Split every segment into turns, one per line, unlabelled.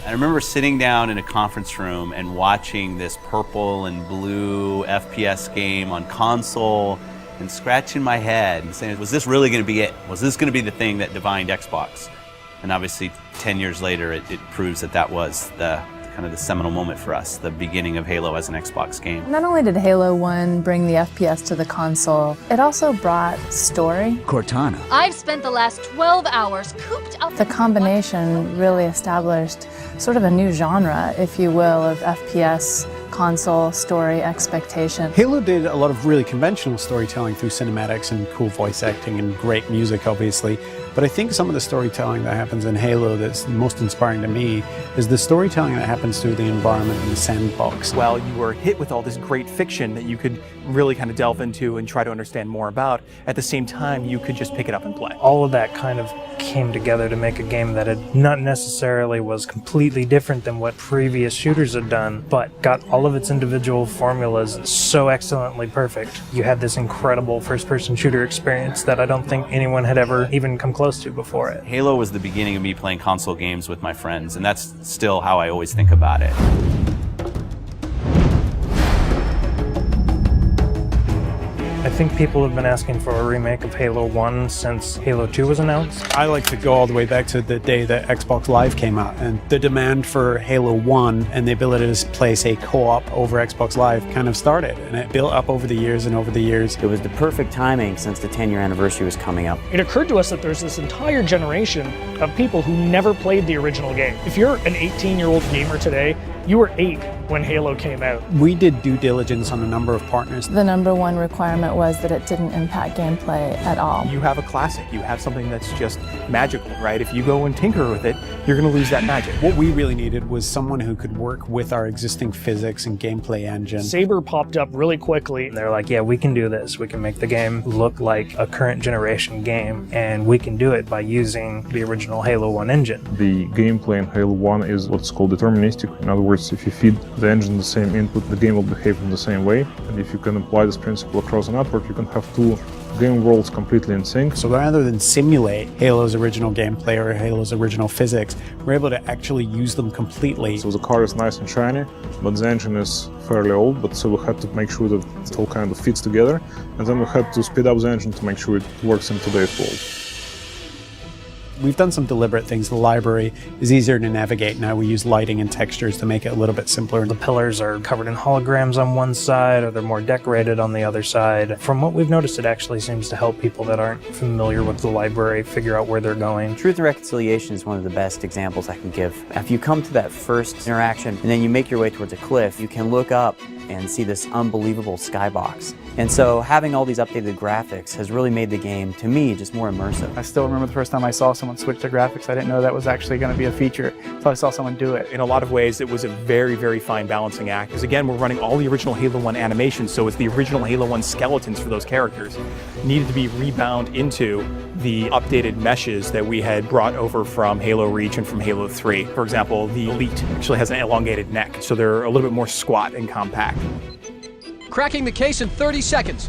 I remember sitting down in a conference room and watching this purple and blue FPS game on console and scratching my head and saying, was this really going to be it? Was this going to be the thing that defined Xbox? And obviously 10 years later it proves that that was the kind of the seminal moment for us, the beginning of Halo as an Xbox game.
Not only did Halo 1 bring the FPS to the console, it also brought story.
Cortana.
I've spent the last 12 hours cooped up.
The combination really established sort of a new genre, if you will, of FPS console story expectation.
Halo did a lot of really conventional storytelling through cinematics and cool voice acting and great music, obviously. But I think some of the storytelling that happens in Halo that's most inspiring to me is the storytelling that happens through the environment and the sandbox.
Well, you were hit with all this great fiction that you could really kind of delve into and try to understand more about. At the same time, you could just pick it up and play.
All of that kind of came together to make a game that had not necessarily was completely different than what previous shooters had done, but got all of its individual formulas so excellently perfect. You had this incredible first-person shooter experience that I don't think anyone had ever even come close to before it.
Halo was the beginning of me playing console games with my friends, and that's still how I always think about it.
I think people have been asking for a remake of Halo 1 since Halo 2 was announced.
I like to go all the way back to the day that Xbox Live came out, and the demand for Halo 1 and the ability to play, say, co-op over Xbox Live kind of started, and it built up over the years and over the years.
It was the perfect timing since the 10-year anniversary was coming up.
It occurred to us that there's this entire generation of people who never played the original game. If you're an 18-year-old gamer today, you were 8 when Halo came out.
We did due diligence on a number of partners.
The number one requirement was that it didn't impact gameplay at all.
You have a classic. You have something that's just magical, right? If you go and tinker with it, you're going to lose that magic.
What we really needed was someone who could work with our existing physics and gameplay engine.
Saber popped up really quickly.
They're like, yeah, we can do this. We can make the game look like a current generation game, and we can do it by using the original Halo 1 engine.
The gameplay in Halo 1 is what's called deterministic. In other words, if you feed the engine the same input, the game will behave in the same way. And if you can apply this principle across a network, you can have two game worlds completely in sync.
So rather than simulate Halo's original gameplay or Halo's original physics, we're able to actually use them completely.
So the car is nice and shiny, but the engine is fairly old, but so we had to make sure that it all kind of fits together. And then we had to speed up the engine to make sure it works in today's world.
We've done some deliberate things. The library is easier to navigate now. We use lighting and textures to make it a little bit simpler.
The pillars are covered in holograms on one side, or they're more decorated on the other side. From what we've noticed, it actually seems to help people that aren't familiar with the library figure out where they're going.
Truth and Reconciliation is one of the best examples I can give. If you come to that first interaction and then you make your way towards a cliff, you can look up and see this unbelievable skybox. And so having all these updated graphics has really made the game, to me, just more immersive.
I still remember the first time I saw someone switch to graphics. I didn't know that was actually going to be a feature until I saw someone do it.
In a lot of ways, it was a very, very fine balancing act. Because again, we're running all the original Halo 1 animations, so it's the original Halo 1 skeletons for those characters. Needed to be rebound into the updated meshes that we had brought over from Halo Reach and from Halo 3. For example, the Elite actually has an elongated neck, so they're a little bit more squat and compact.
Cracking the case in 30 seconds.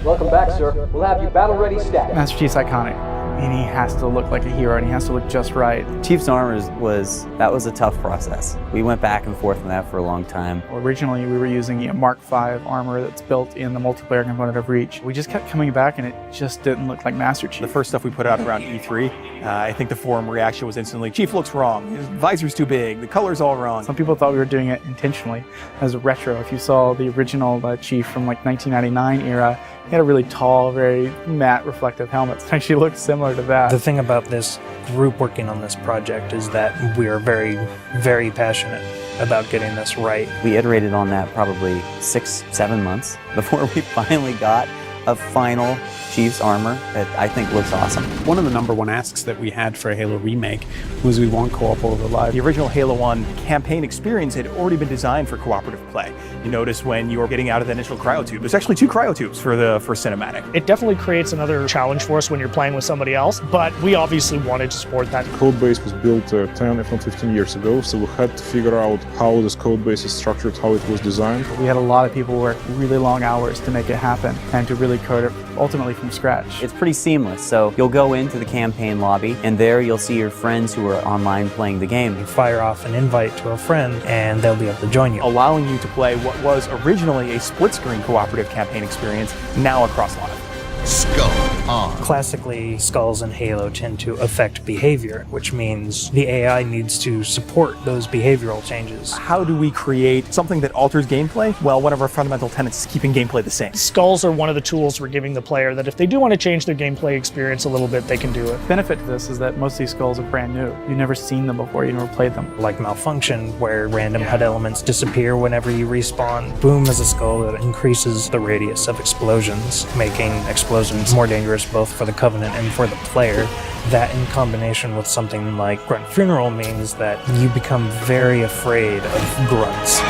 Welcome back, sir. We'll have you battle ready stat.
Master Chief's iconic, and he has to look like a hero, and he has to look just right.
Chief's armor was a tough process. We went back and forth on that for a long time.
Originally, we were using a Mark V armor that's built in the multiplayer component of Reach. We just kept coming back, and it just didn't look like Master Chief.
The first stuff we put out around E3, I think the forum reaction was instantly, Chief looks wrong, his visor's too big, the color's all wrong.
Some people thought we were doing it intentionally as a retro. If you saw the original Chief from like 1999 era, he had a really tall, very matte reflective helmet. It actually looked similar to that.
The thing about this group working on this project is that we are very, very passionate about getting this right.
We iterated on that probably 6-7 months before we finally got a final Chief's armor that I think looks awesome.
One of the number one asks that we had for a Halo remake was we want co-op over live.
The original Halo 1 campaign experience had already been designed for cooperative play. You notice when you were getting out of the initial cryotube, there's actually 2 cryotubes for cinematic.
It definitely creates another challenge for us when you're playing with somebody else, but we obviously wanted to support that.
The code base was built 10, if not 15 years ago, so we had to figure out how this code base is structured, how it was designed.
We had a lot of people work really long hours to make it happen and to really code it ultimately from scratch.
It's pretty seamless, so you'll go into the campaign lobby, and there you'll see your friends who are online playing the game.
You fire off an invite to a friend, and they'll be able to join you,
allowing you to play what was originally a split-screen cooperative campaign experience, now across live.
Skull on.
Classically, skulls in Halo tend to affect behavior, which means the AI needs to support those behavioral changes.
How do we create something that alters gameplay? Well, one of our fundamental tenets is keeping gameplay the same.
Skulls are one of the tools we're giving the player that if they do want to change their gameplay experience a little bit, they can do it.
Benefit to this is that most of these skulls are brand new. You've never seen them before, you never played them.
Like Malfunction, where random HUD elements disappear whenever you respawn. Boom is a skull that increases the radius of explosions, making explosions more dangerous both for the Covenant and for the player. That in combination with something like Grunt Funeral means that you become very afraid of grunts.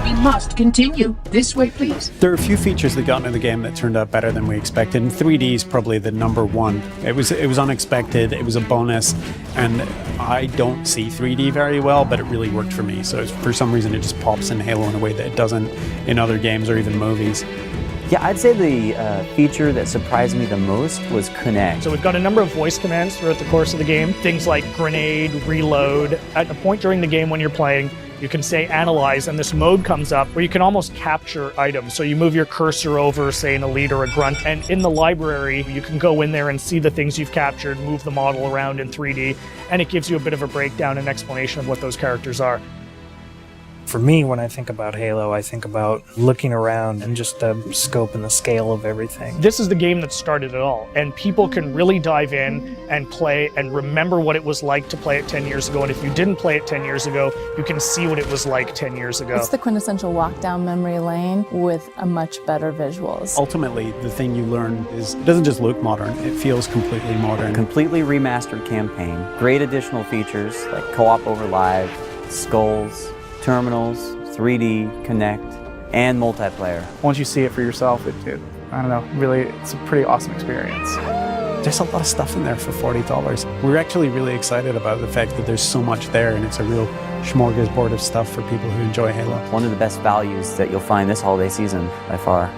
We must continue. This way, please.
There are a few features that got into the game that turned out better than we expected, and 3D is probably the number one. It was unexpected, it was a bonus, and I don't see 3D very well, but it really worked for me. So for some reason it just pops in Halo in a way that it doesn't in other games or even movies.
Yeah, I'd say the feature that surprised me the most was Connect.
So we've got a number of voice commands throughout the course of the game. Things like grenade, reload. At a point during the game when you're playing, you can say analyze, and this mode comes up where you can almost capture items. So you move your cursor over, say, an elite or a grunt, and in the library, you can go in there and see the things you've captured, move the model around in 3D, and it gives you a bit of a breakdown and explanation of what those characters are.
For me, when I think about Halo, I think about looking around and just the scope and the scale of everything.
This is the game that started it all, and people can really dive in and play and remember what it was like to play it 10 years ago, and if you didn't play it 10 years ago, you can see what it was like 10 years ago.
It's the quintessential walk down memory lane with a much better visuals.
Ultimately, the thing you learn is it doesn't just look modern, it feels completely modern.
Completely remastered campaign, great additional features like co-op over live, skulls, terminals, 3D, Connect, and multiplayer.
Once you see it for yourself, I don't know, really, it's a pretty awesome experience.
There's a lot of stuff in there for $40. We're actually really excited about the fact that there's so much there, and it's a real smorgasbord of stuff for people who enjoy Halo.
One of the best values that you'll find this holiday season by far.